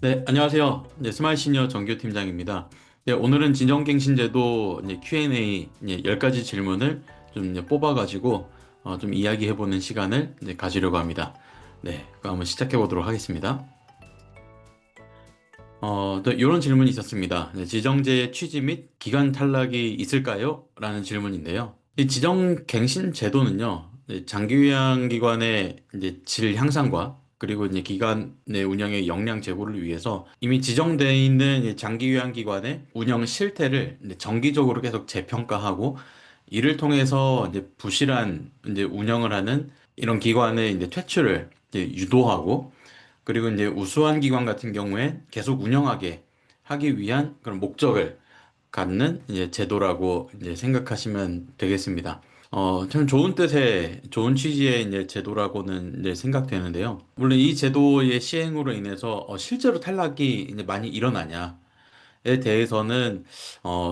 네, 안녕하세요. 네, 스마일 시니어 정규 팀장입니다. 네, 오늘은 진정갱신제도 이제 Q&A 이제 10가지 질문을 좀 이제 뽑아가지고 좀 이야기해보는 시간을 이제 가지려고 합니다. 네, 그럼 한번 시작해보도록 하겠습니다. 또 이런 질문이 있었습니다. 네, 지정제의 취지 및 기간 탈락이 있을까요? 라는 질문인데요. 이 지정갱신제도는요, 네, 장기요양기관의 이제 질 향상과 그리고 이제 기관의 운영의 역량 제고를 위해서 이미 지정되어 있는 이 장기요양기관의 운영 실태를 이제 정기적으로 계속 재평가하고 이를 통해서 이제 부실한 이제 운영을 하는 이런 기관의 이제 퇴출을 이제 유도하고 그리고 이제 우수한 기관 같은 경우에 계속 운영하게 하기 위한 그런 목적을 갖는 이제 제도라고 이제 생각하시면 되겠습니다. 참 좋은 뜻의 좋은 취지의 이제 제도라고는 이제 생각되는데요. 물론 이 제도의 시행으로 인해서 실제로 탈락이 이제 많이 일어나냐에 대해서는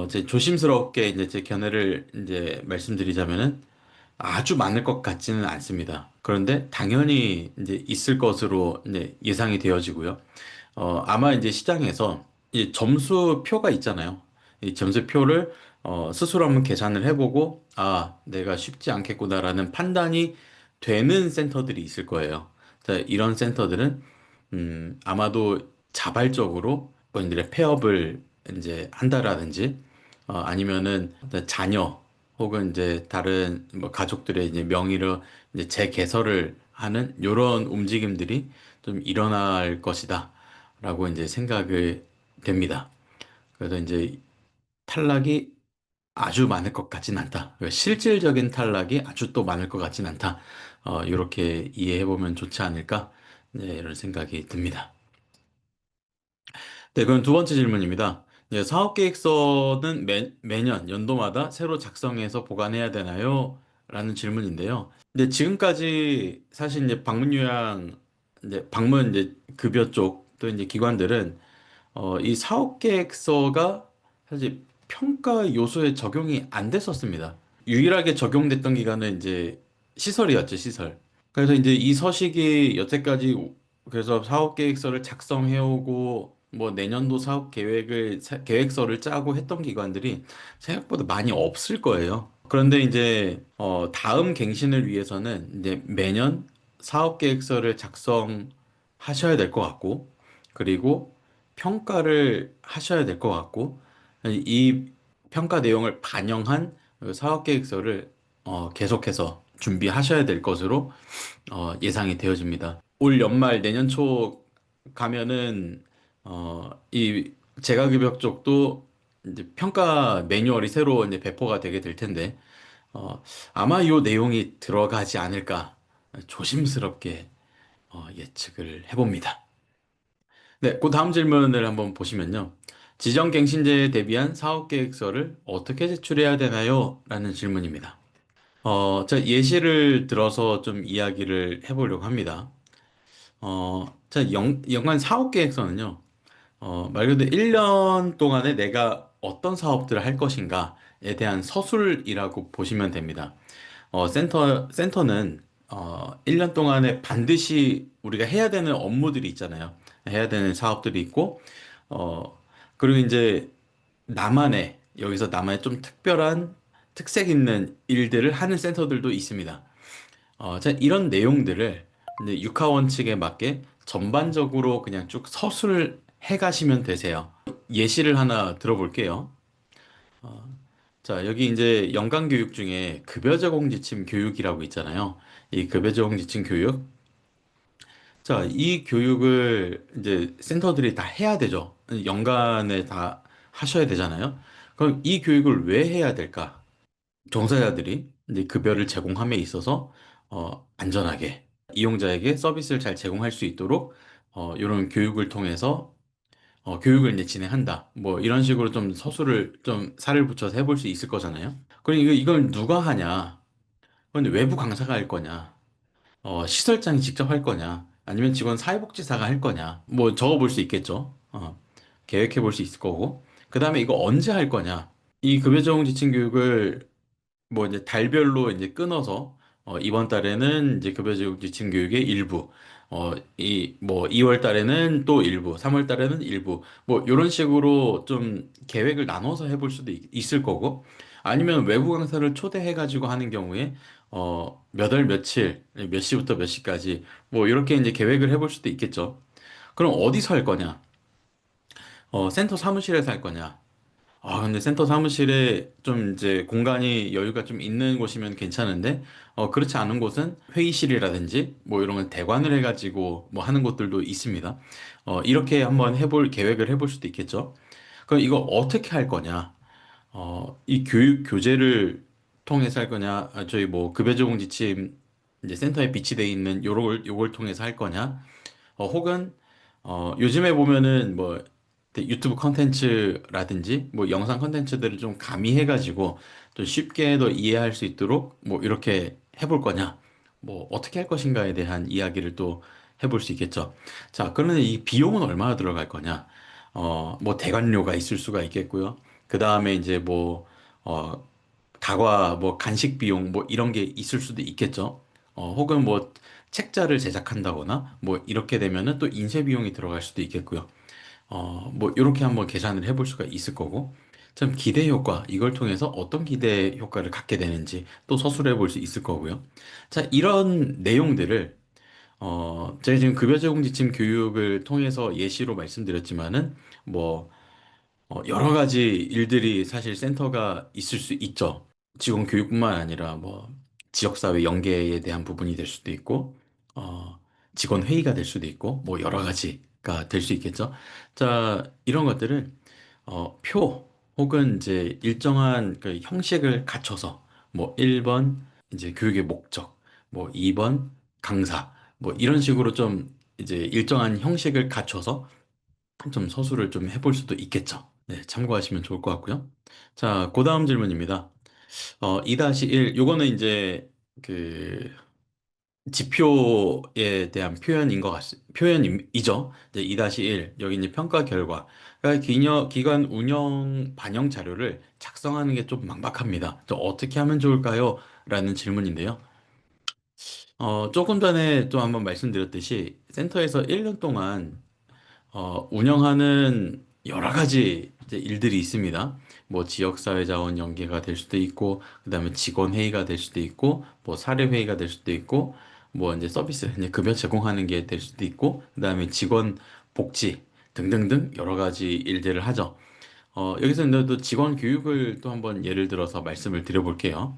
이제 조심스럽게 이제 제 견해를 이제 말씀드리자면은 아주 많을 것 같지는 않습니다. 그런데 당연히 이제 있을 것으로 이제 예상이 되어지고요. 아마 이제 시장에서 이 점수표가 있잖아요. 이 점수표를 스스로 한번 계산을 해보고, 아, 내가 쉽지 않겠구나라는 판단이 되는 센터들이 있을 거예요. 자, 이런 센터들은, 아마도 자발적으로 본인들의 폐업을 이제 한다라든지, 아니면은 자녀 혹은 이제 다른 뭐 가족들의 이제 명의로 이제 재개설을 하는 이런 움직임들이 좀 일어날 것이다. 라고 이제 생각을 됩니다. 그래서 이제 탈락이 아주 많을 것 같진 않다. 실질적인 탈락이 아주 또 많을 것 같진 않다. 이렇게 이해해보면 좋지 않을까? 네, 이런 생각이 듭니다. 네, 그럼 두 번째 질문입니다. 네, 사업계획서는 매년, 연도마다 새로 작성해서 보관해야 되나요? 라는 질문인데요. 근데 지금까지 사실 이제 방문 요양, 이제 방문 이제 급여 쪽 또 이제 기관들은 이 사업 계획서가 사실 평가 요소에 적용이 안 됐었습니다. 유일하게 적용됐던 기간은 이제 시설이었죠, 시설. 그래서 이제 이 서식이 여태까지 그래서 사업 계획서를 작성해오고 뭐 내년도 사업 계획서를 짜고 했던 기관들이 생각보다 많이 없을 거예요. 그런데 이제 다음 갱신을 위해서는 이제 매년 사업 계획서를 작성하셔야 될 것 같고 그리고 평가를 하셔야 될 것 같고 이 평가 내용을 반영한 사업 계획서를 계속해서 준비하셔야 될 것으로 예상이 되어집니다. 올 연말 내년 초 가면은 이 재가급여 쪽도 이제 평가 매뉴얼이 새로 이제 배포가 되게 될 텐데 어, 아마 이 내용이 들어가지 않을까 조심스럽게 예측을 해봅니다. 네, 그 다음 질문을 한번 보시면요. 지정갱신제에 대비한 사업계획서를 어떻게 제출해야 되나요? 라는 질문입니다. 자, 예시를 들어서 좀 이야기를 해보려고 합니다. 자, 연간 사업계획서는요, 말 그대로 1년 동안에 내가 어떤 사업들을 할 것인가에 대한 서술이라고 보시면 됩니다. 센터는 1년 동안에 반드시 우리가 해야 되는 업무들이 있잖아요. 해야 되는 사업들이 있고, 어, 그리고 이제 여기서 나만의 좀 특별한 특색 있는 일들을 하는 센터들도 있습니다. 자, 이런 내용들을 이제 육하원 측에 맞게 전반적으로 그냥 쭉 서술을 해 가시면 되세요. 예시를 하나 들어볼게요. 자, 여기 이제 연간 교육 중에 급여 제공 지침 교육이라고 있잖아요. 이 급여 제공 지침 교육. 자, 이 교육을 이제 센터들이 다 해야 되죠. 연간에 다 하셔야 되잖아요. 그럼 이 교육을 왜 해야 될까? 종사자들이 이제 급여를 제공함에 있어서 안전하게 이용자에게 서비스를 잘 제공할 수 있도록 이런 교육을 통해서 교육을 이제 진행한다. 뭐 이런 식으로 좀 서술을 좀 살을 붙여서 해볼 수 있을 거잖아요. 그럼 이걸 누가 하냐? 근데 외부 강사가 할 거냐? 시설장이 직접 할 거냐? 아니면 직원 사회복지사가 할 거냐? 뭐 적어 볼 수 있겠죠. 계획해 볼 수 있을 거고. 그 다음에 이거 언제 할 거냐? 이 급여적 지침 교육을 뭐 이제 달별로 이제 끊어서 이번 달에는 이제 급여적 지침 교육의 일부, 뭐 2월 달에는 또 일부, 3월 달에는 일부, 뭐 이런 식으로 좀 계획을 나눠서 해볼 수도 있을 거고, 아니면 외부 강사를 초대해가지고 하는 경우에 몇 월 며칠, 몇 시부터 몇 시까지 뭐 이렇게 이제 계획을 해볼 수도 있겠죠. 그럼 어디서 할 거냐? 센터 사무실에서 할 거냐? 근데 센터 사무실에 좀 이제 공간이 여유가 좀 있는 곳이면 괜찮은데, 그렇지 않은 곳은 회의실이라든지 뭐 이런 걸 대관을 해가지고 뭐 하는 곳들도 있습니다. 이렇게 한번 해볼 계획을 해볼 수도 있겠죠. 그럼 이거 어떻게 할 거냐? 이 교육 교재를 통해서 할 거냐? 저희 뭐 급여 제공 지침 이제 센터에 비치돼 있는 요걸 통해서 할 거냐? 혹은 요즘에 보면은 뭐 유튜브 컨텐츠라든지 뭐 영상 컨텐츠들을 좀 가미해가지고 좀 쉽게 더 이해할 수 있도록 뭐 이렇게 해볼 거냐, 뭐 어떻게 할 것인가에 대한 이야기를 또 해볼 수 있겠죠. 자, 그러면 이 비용은 얼마나 들어갈 거냐? 뭐 대관료가 있을 수가 있겠고요. 그 다음에 이제 뭐 다과, 뭐 간식 비용, 뭐 이런 게 있을 수도 있겠죠. 혹은 뭐 책자를 제작한다거나 뭐 이렇게 되면은 또 인쇄 비용이 들어갈 수도 있겠고요. 뭐 이렇게 한번 계산을 해볼 수가 있을 거고. 참 기대 효과, 이걸 통해서 어떤 기대 효과를 갖게 되는지 또 서술해 볼 수 있을 거고요. 자, 이런 내용들을 제가 지금 급여 제공 지침 교육을 통해서 예시로 말씀드렸지만은 뭐 여러 가지 일들이 사실 센터가 있을 수 있죠. 직원 교육뿐만 아니라 뭐 지역사회 연계에 대한 부분이 될 수도 있고, 어, 직원 회의가 될 수도 있고, 뭐 여러 가지가 될 수 있겠죠. 자, 이런 것들은 표 혹은 이제 일정한 그 형식을 갖춰서 뭐 1번 이제 교육의 목적, 뭐 2번 강사, 뭐 이런 식으로 좀 이제 일정한 형식을 갖춰서 좀 서술을 좀 해볼 수도 있겠죠. 네, 참고하시면 좋을 것 같고요. 자, 그 다음 질문입니다. 2-1, 요거는 이제 그 지표에 대한 표현이죠. 이제 2-1, 여기 이제 평가 결과. 그러니까 기관 운영 반영 자료를 작성하는 게 좀 막막합니다. 저 어떻게 하면 좋을까요? 라는 질문인데요. 조금 전에 또 한번 말씀드렸듯이 센터에서 1년 동안 운영하는 여러 가지 이제 일들이 있습니다. 뭐 지역사회자원 연계가 될 수도 있고, 그다음에 직원 회의가 될 수도 있고, 뭐 사례 회의가 될 수도 있고, 뭐 이제 서비스, 이제 급여 제공하는 게 될 수도 있고, 그다음에 직원 복지 등등등 여러 가지 일들을 하죠. 여기서 근데 또 직원 교육을 또 한번 예를 들어서 말씀을 드려볼게요.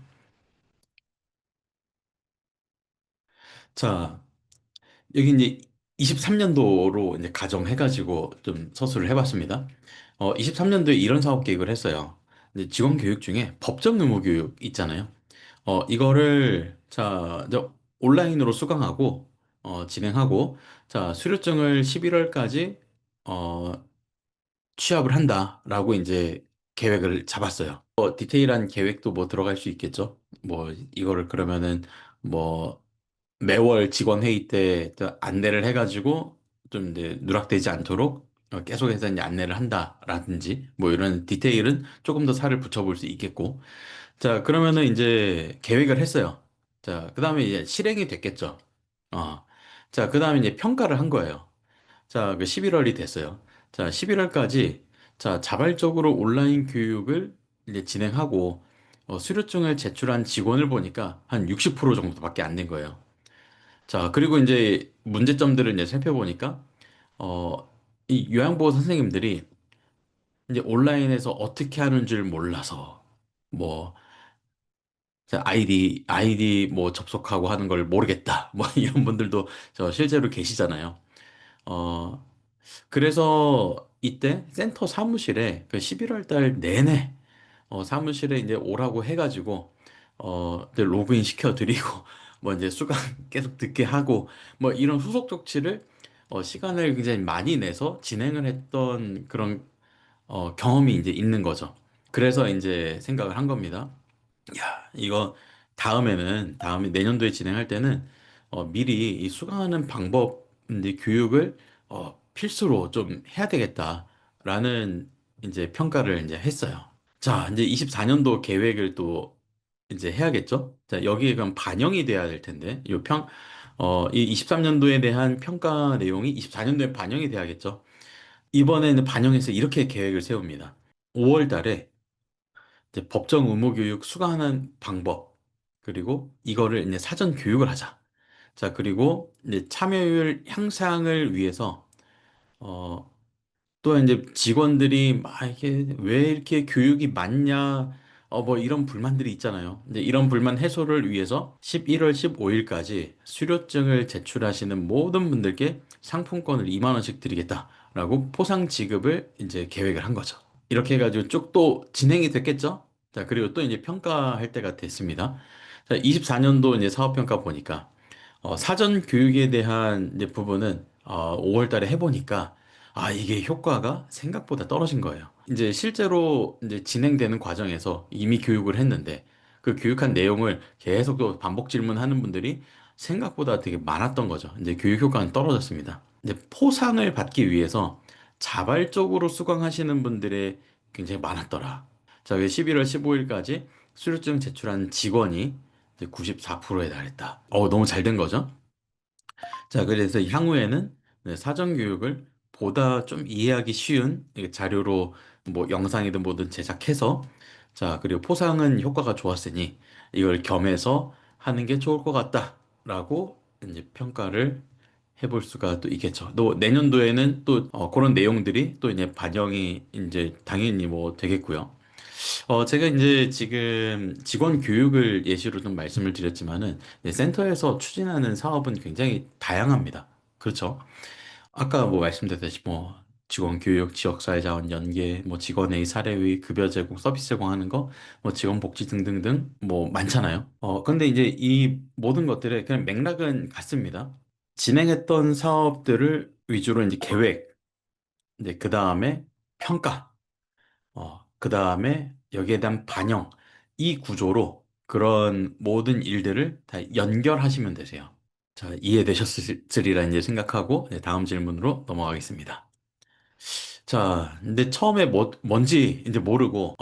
자, 여기 이제 23년도로 이제 가정해가지고 좀 서술을 해봤습니다. 23년도에 이런 사업 계획을 했어요. 이제 직원 교육 중에 법정 의무 교육 있잖아요. 이거를 자, 이제 온라인으로 수강하고 진행하고 자, 수료증을 11월까지 취합을 한다라고 이제 계획을 잡았어요. 디테일한 계획도 뭐 들어갈 수 있겠죠. 뭐 이거를 그러면은 뭐 매월 직원 회의 때또 안내를 해가지고 좀 이제 누락되지 않도록 계속해서 이제 안내를 한다라든지 뭐 이런 디테일은 조금 더 살을 붙여볼 수 있겠고. 자, 그러면은 이제 계획을 했어요. 자, 그 다음에 이제 실행이 됐겠죠. 어. 자, 그 다음에 이제 평가를 한 거예요. 자, 그 11월이 됐어요. 자, 11월까지 자, 자발적으로 온라인 교육을 이제 진행하고 수료증을 제출한 직원을 보니까 한 60% 정도밖에 안 된 거예요. 자, 그리고 이제 문제점들을 이제 살펴보니까, 어, 이 요양보호 선생님들이 이제 온라인에서 어떻게 하는 줄 몰라서, 뭐, 자, 아이디 뭐 접속하고 하는 걸 모르겠다. 뭐 이런 분들도 저 실제로 계시잖아요. 어, 그래서 이때 센터 사무실에 그 11월 달 내내 사무실에 이제 오라고 해가지고, 이제 로그인 시켜드리고, 뭐 이제 수강 계속 듣게 하고, 뭐 이런 후속 조치를, 시간을 굉장히 많이 내서 진행을 했던 그런, 경험이 이제 있는 거죠. 그래서 이제 생각을 한 겁니다. 야, 이거 다음에 내년도에 진행할 때는, 미리 이 수강하는 방법, 이제 교육을, 필수로 좀 해야 되겠다라는 이제 평가를 이제 했어요. 자, 이제 24년도 계획을 또 이제 해야겠죠? 자, 여기에 그럼 반영이 돼야 될 텐데, 이 23년도에 대한 평가 내용이 24년도에 반영이 돼야겠죠. 이번에는 반영해서 이렇게 계획을 세웁니다. 5월 달에 이제 법정 의무 교육 수강하는 방법, 그리고 이거를 이제 사전 교육을 하자. 자, 그리고 이제 참여율 향상을 위해서 어, 또 이제 직원들이 막 이게 왜 이렇게 교육이 많냐, 뭐 이런 불만들이 있잖아요. 근데 이런 불만 해소를 위해서 11월 15일까지 수료증을 제출하시는 모든 분들께 상품권을 2만 원씩 드리겠다라고 포상 지급을 이제 계획을 한 거죠. 이렇게 해가지고 쭉 또 진행이 됐겠죠? 자, 그리고 또 이제 평가할 때가 됐습니다. 자, 24년도 이제 사업평가 보니까 사전 교육에 대한 이제 부분은 5월 달에 해보니까 이게 효과가 생각보다 떨어진 거예요. 이제 실제로 이제 진행되는 과정에서 이미 교육을 했는데 그 교육한 내용을 계속 또 반복 질문하는 분들이 생각보다 되게 많았던 거죠. 이제 교육 효과는 떨어졌습니다. 이제 포상을 받기 위해서 자발적으로 수강하시는 분들의 굉장히 많았더라. 자, 11월 15일까지 수료증 제출한 직원이 이제 94%에 달했다. 너무 잘 된 거죠? 자, 그래서 향후에는 네, 사전 교육을 보다 좀 이해하기 쉬운 이게 자료로 뭐 영상이든 뭐든 제작해서 자, 그리고 포상은 효과가 좋았으니 이걸 겸해서 하는 게 좋을 것 같다라고 이제 평가를 해볼 수가 또 있겠죠. 또 내년도에는 또 그런 내용들이 또 이제 반영이 이제 당연히 뭐 되겠고요. 제가 이제 지금 직원 교육을 예시로 좀 말씀을 드렸지만은 네, 센터에서 추진하는 사업은 굉장히 다양합니다. 그렇죠? 아까 뭐 말씀드렸듯이 뭐 직원 교육, 지역사회 자원 연계, 뭐 직원의 사례의 급여 제공, 서비스 제공하는 거, 뭐 직원 복지 등등등 뭐 많잖아요. 근데 이제 이 모든 것들의 그냥 맥락은 같습니다. 진행했던 사업들을 위주로 이제 계획, 이제 그 다음에 평가, 그 다음에 여기에 대한 반영, 이 구조로 그런 모든 일들을 다 연결하시면 되세요. 자, 이해되셨으리라 이제 생각하고 네, 다음 질문으로 넘어가겠습니다. 자, 근데 처음에 뭔지 이제 모르고,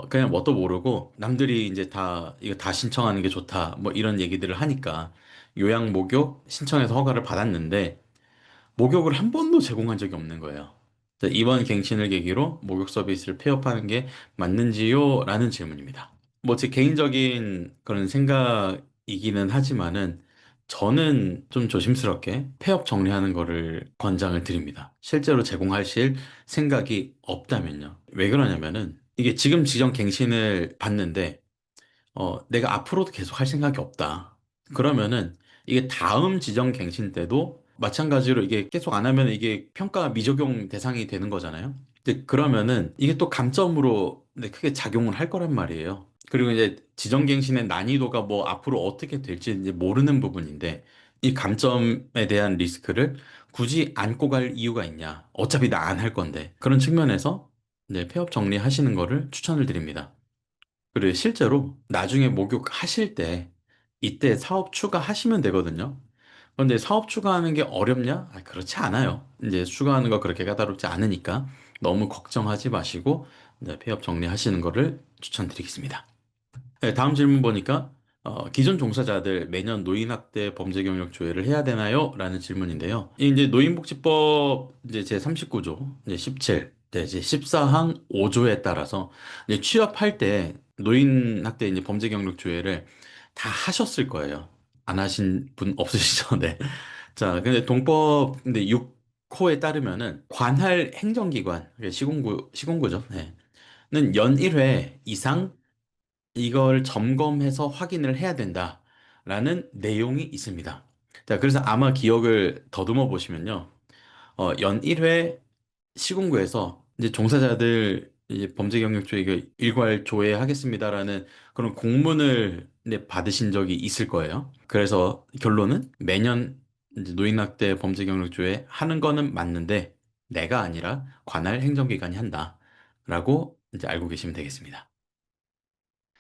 그냥 뭣도 모르고, 남들이 이제 다, 이거 다 신청하는 게 좋다, 뭐 이런 얘기들을 하니까, 요양 목욕 신청해서 허가를 받았는데, 목욕을 한 번도 제공한 적이 없는 거예요. 자, 이번 갱신을 계기로 목욕 서비스를 폐업하는 게 맞는지요? 라는 질문입니다. 뭐 제 개인적인 그런 생각이기는 하지만은 저는 좀 조심스럽게 폐업 정리하는 거를 권장을 드립니다. 실제로 제공하실 생각이 없다면요. 왜 그러냐면은 이게 지금 지정 갱신을 받는데 내가 앞으로도 계속 할 생각이 없다. 그러면은 이게 다음 지정 갱신 때도 마찬가지로 이게 계속 안 하면 이게 평가 미적용 대상이 되는 거잖아요. 근데 그러면은 이게 또 감점으로 네, 크게 작용을 할 거란 말이에요. 그리고 이제 지정 갱신의 난이도가 뭐 앞으로 어떻게 될지 이제 모르는 부분인데 이 감점에 대한 리스크를 굳이 안고 갈 이유가 있냐? 어차피 나 안 할 건데. 그런 측면에서 네, 폐업 정리하시는 거를 추천을 드립니다. 그리고 실제로 나중에 목욕하실 때 이때 사업 추가하시면 되거든요. 그런데 사업 추가하는 게 어렵냐? 그렇지 않아요. 이제 추가하는 거 그렇게 까다롭지 않으니까 너무 걱정하지 마시고 이제 폐업 정리하시는 거를 추천드리겠습니다. 네, 다음 질문 보니까 기존 종사자들 매년 노인학대 범죄경력 조회를 해야 되나요? 라는 질문인데요. 이 이제 노인복지법 이제 제 39조, 이제 17, 네, 이제 14항 5조에 따라서 이제 취업할 때 노인학대 이제 범죄경력 조회를 다 하셨을 거예요. 안 하신 분 없으시죠? 네. 자, 근데 동법 근데 6호에 따르면은 관할 행정기관, 시군구죠. 네. 는 연 1회 이상 이걸 점검해서 확인을 해야 된다라는 내용이 있습니다. 자, 그래서 아마 기억을 더듬어 보시면요. 연 1회 시군구에서 이제 종사자들 이제 범죄 경력조회 이거 일괄 조회하겠습니다라는 그런 공문을 이제 받으신 적이 있을 거예요. 그래서 결론은 매년 이제 노인학대 범죄 경력조회 하는 거는 맞는데 내가 아니라 관할 행정기관이 한다라고 이제 알고 계시면 되겠습니다.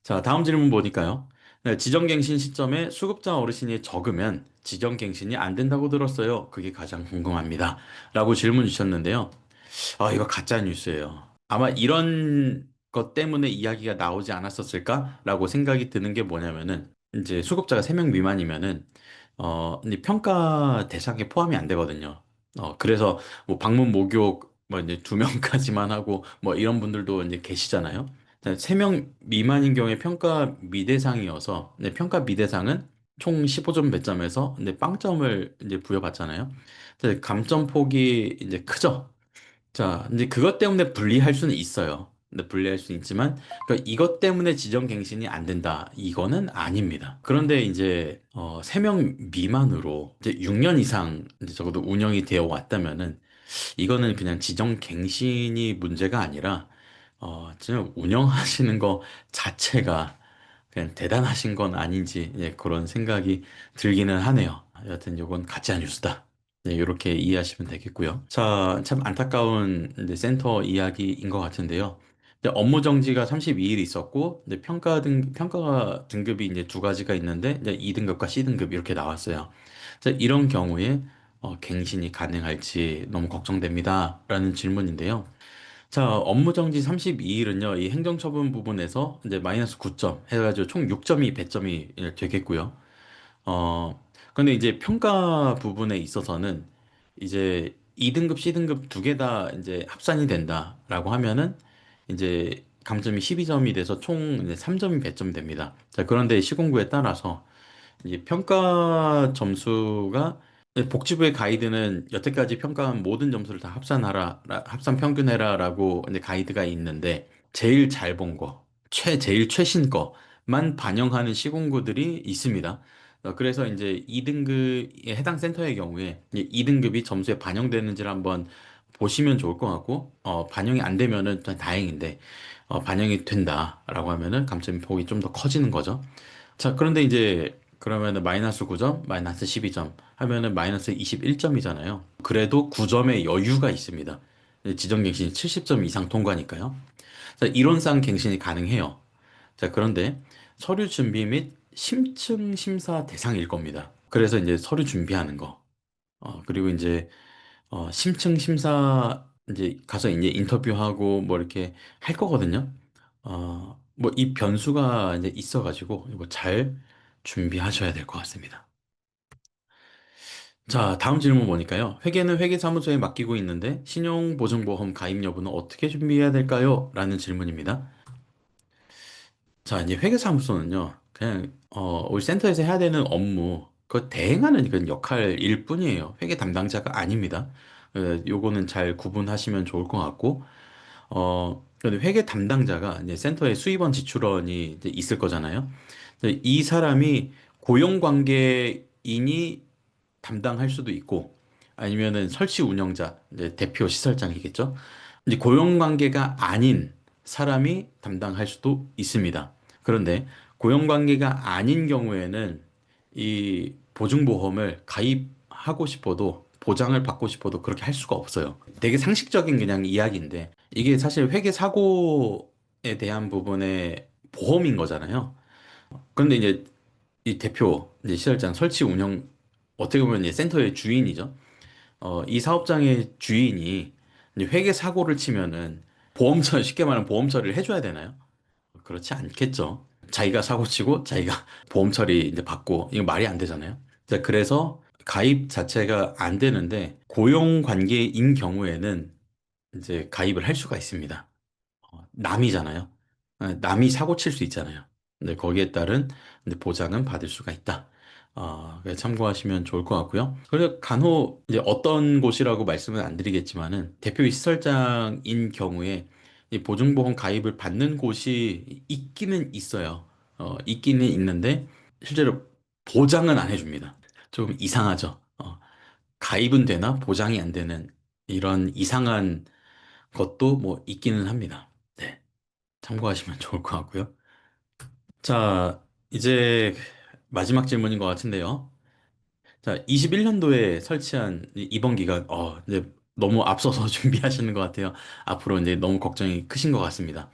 자, 다음 질문 보니까요. 네, 지정갱신 시점에 수급자 어르신이 적으면 지정갱신이 안 된다고 들었어요. 그게 가장 궁금합니다. 라고 질문 주셨는데요. 이거 가짜 뉴스예요. 아마 이런 것 때문에 이야기가 나오지 않았었을까라고 생각이 드는 게 뭐냐면은 이제 수급자가 3명 미만이면은 근데 평가 대상에 포함이 안 되거든요. 그래서 뭐 방문 목욕 뭐 이제 2명까지만 하고 뭐 이런 분들도 이제 계시잖아요. 3명 미만인 경우에 평가 미대상이어서, 근데 평가 미대상은 총 15점 배점에서 근데 빵점을 이제 부여받잖아요. 근데 감점 폭이 이제 크죠. 자, 이제 그것 때문에 분리할 수는 있어요. 근데 분리할 수는 있지만, 그러니까 이것 때문에 지정갱신이 안 된다. 이거는 아닙니다. 그런데 이제, 3명 미만으로 이제 6년 이상 이제 적어도 운영이 되어 왔다면은, 이거는 그냥 지정갱신이 문제가 아니라, 지금 운영하시는 거 자체가 그냥 대단하신 건 아닌지, 예, 그런 생각이 들기는 하네요. 여하튼 이건 가짜 뉴스다. 네, 이렇게 이해하시면 되겠고요. 자, 참 안타까운 이제 센터 이야기인 것 같은데요. 이제 업무 정지가 32일 있었고, 이제 평가 등급이 이제 2가지가 있는데, 이제 2등급과 C등급 이렇게 나왔어요. 자, 이런 경우에 갱신이 가능할지 너무 걱정됩니다. 라는 질문인데요. 자, 업무 정지 32일은요, 이 행정처분 부분에서 이제 마이너스 9점 해가지고 총 6점이 배점이 되겠고요. 근데 이제 평가 부분에 있어서는 이제 2등급, C등급 2개 다 이제 합산이 된다라고 하면은 이제 감점이 12점이 돼서 총 이제 3점이 배점이 됩니다. 자, 그런데 시공구에 따라서 이제 평가 점수가 복지부의 가이드는 여태까지 평가한 모든 점수를 다 합산 평균해라라고 이제 가이드가 있는데 제일 잘 본 거, 제일 최신 거만 반영하는 시공구들이 있습니다. 그래서 이제 2등급에 해당 센터의 경우에 2등급이 점수에 반영되는지를 한번 보시면 좋을 것 같고, 반영이 안 되면은 또 다행인데, 반영이 된다라고 하면은 감점 폭이 좀 더 커지는 거죠. 자, 그런데 이제 그러면은 마이너스 9점, 마이너스 12점 하면은 마이너스 21점이잖아요. 그래도 9점의 여유가 있습니다. 지정 갱신이 70점 이상 통과니까요. 자, 이론상 갱신이 가능해요. 자, 그런데 서류 준비 및 심층 심사 대상일 겁니다. 그래서 이제 서류 준비하는 거. 그리고 이제 심층 심사 이제 가서 이제 인터뷰하고 뭐 이렇게 할 거거든요. 뭐 이 변수가 이제 있어가지고 이거 잘 준비하셔야 될 것 같습니다. 자, 다음 질문 보니까요. 회계는 회계사무소에 맡기고 있는데 신용보증보험 가입 여부는 어떻게 준비해야 될까요? 라는 질문입니다. 자, 이제 회계사무소는요, 그냥, 우리 센터에서 해야 되는 업무, 그 대행하는 그런 역할일 뿐이에요. 회계 담당자가 아닙니다. 요거는 잘 구분하시면 좋을 것 같고, 근데 회계 담당자가 이제 센터에 수입원 지출원이 이제 있을 거잖아요. 근데 이 사람이 고용관계인이 담당할 수도 있고, 아니면은 설치 운영자, 이제 대표 시설장이겠죠. 이제 고용관계가 아닌 사람이 담당할 수도 있습니다. 그런데 고용관계가 아닌 경우에는 이 보증보험을 가입하고 싶어도 보장을 받고 싶어도 그렇게 할 수가 없어요. 되게 상식적인 그냥 이야기인데 이게 사실 회계 사고에 대한 부분의 보험인 거잖아요. 그런데 이제 이 대표, 이제 시설장, 설치 운영 어떻게 보면 이제 센터의 주인이죠. 이 사업장의 주인이 이제 회계 사고를 치면은 보험처 쉽게 말하면 보험 처리를 해줘야 되나요? 그렇지 않겠죠. 자기가 사고 치고 자기가 보험 처리 이제 받고 이거 말이 안 되잖아요. 자, 그래서 가입 자체가 안 되는데 고용 관계인 경우에는 이제 가입을 할 수가 있습니다. 남이잖아요. 남이 사고 칠 수 있잖아요. 근데 거기에 따른 이제 보장은 받을 수가 있다. 그래서 참고하시면 좋을 것 같고요. 그리고 간혹 이제 어떤 곳이라고 말씀은 안 드리겠지만은 대표 시설장인 경우에 이 보증보험 가입을 받는 곳이 있기는 있어요. 있기는 있는데 실제로 보장은 안 해줍니다. 좀 이상하죠. 가입은 되나 보장이 안 되는 이런 이상한 것도 뭐 있기는 합니다. 네. 참고하시면 좋을 것 같고요. 자, 이제 마지막 질문인 것 같은데요. 자, 21년도에 설치한 이번 기간, 이제 너무 앞서서 준비하시는 것 같아요. 앞으로 이제 너무 걱정이 크신 것 같습니다.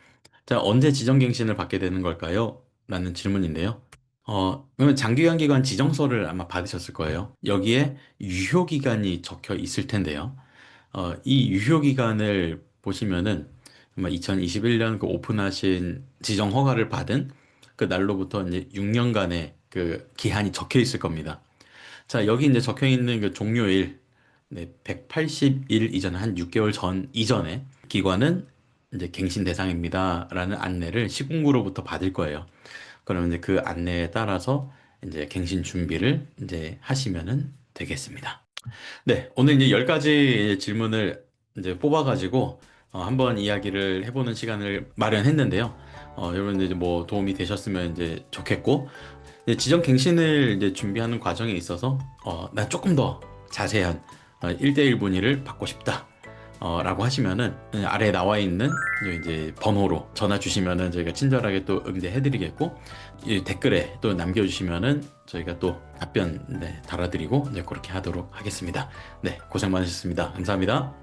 자, 언제 지정갱신을 받게 되는 걸까요? 라는 질문인데요. 그러면 장기간기관 지정서를 아마 받으셨을 거예요. 여기에 유효기간이 적혀 있을 텐데요. 이 유효기간을 보시면은 아마 2021년 그 오픈하신 지정 허가를 받은 그 날로부터 이제 6년간의 그 기한이 적혀 있을 겁니다. 자, 여기 이제 적혀 있는 그 종료일, 네, 180일 이전, 한 6개월 전 이전에 기관은 이제 갱신 대상입니다라는 안내를 시군구로부터 받을 거예요. 그러면 이제 그 안내에 따라서 이제 갱신 준비를 이제 하시면은 되겠습니다. 네, 오늘 이제 10가지 질문을 이제 뽑아가지고 한번 이야기를 해보는 시간을 마련했는데요. 여러분 이제 뭐 도움이 되셨으면 이제 좋겠고, 이제 지정 갱신을 이제 준비하는 과정에 있어서 나 조금 더 자세한 1대1 문의를 받고 싶다. 라고 하시면은 아래에 나와 있는 이제 번호로 전화 주시면은 저희가 친절하게 또 응대해 드리겠고, 이 댓글에 또 남겨주시면은 저희가 또 답변, 네, 달아드리고 이제 그렇게 하도록 하겠습니다. 네, 고생 많으셨습니다. 감사합니다.